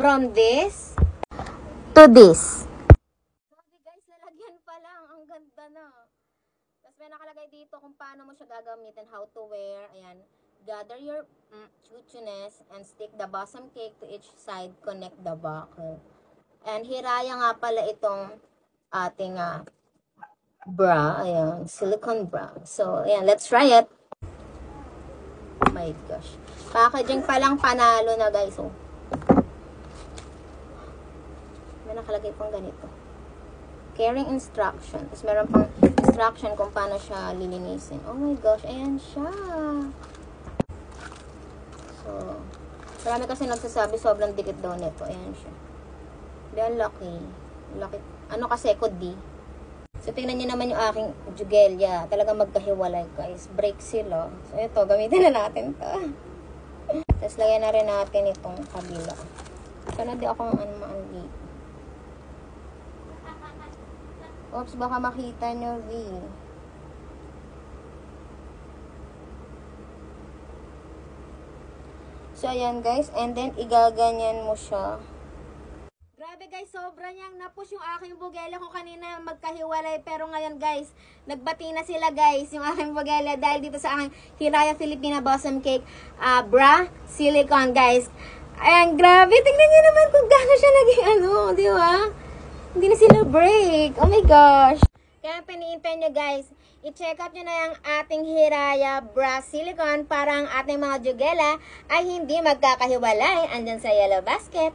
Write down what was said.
From this to this. Sabi guys, lalagyan pa lang. Ang ganda na. Tapos may nakalagay dito kung paano mo siya gagamitin, how to wear. Ayan. Gather your chutchiness and stick the bosom cake to each side. Connect the buckle. And hiraya nga pala itong ating bra. Ayan. Silicone bra. So, ayan. Let's try it. Oh my gosh. Packaging pa lang panalo na guys. Oh. May nakalagay pang ganito. Caring instruction. Tapos meron pang instruction kung paano siya lilinisin. Oh my gosh, ayan siya. So, marami kasi nagsasabi sobrang dikit daw nito. Ayan siya. Then, laki. Ano kasi, D. So, tingnan niyo naman yung aking jugelya. Talagang magkahiwalay, guys. Break sila. So, ito, gamitin na natin to. Tapos, lagyan na rin natin itong kabila. Sana di ako maandi. Oops, baka makita nyo, V. So, ayan guys. And then, igaganyan mo siya. Grabe guys, sobra niyang napush yung aking bugela ko kanina magkahiwalay. Pero ngayon guys, nagbati na sila guys, yung aking bugela. Dahil dito sa aking Hiraya Filipina Bosom Cake bra silicone guys. Ayan, grabe. Tingnan niyo naman kung gaano siya naging di ba? Hindi na sila break. Oh my gosh. Kaya piniintay nyo guys, i-check out nyo na yung ating Hiraya bra silicone para ang ating mga jugela ay hindi magkakahiwalay andyan sa yellow basket.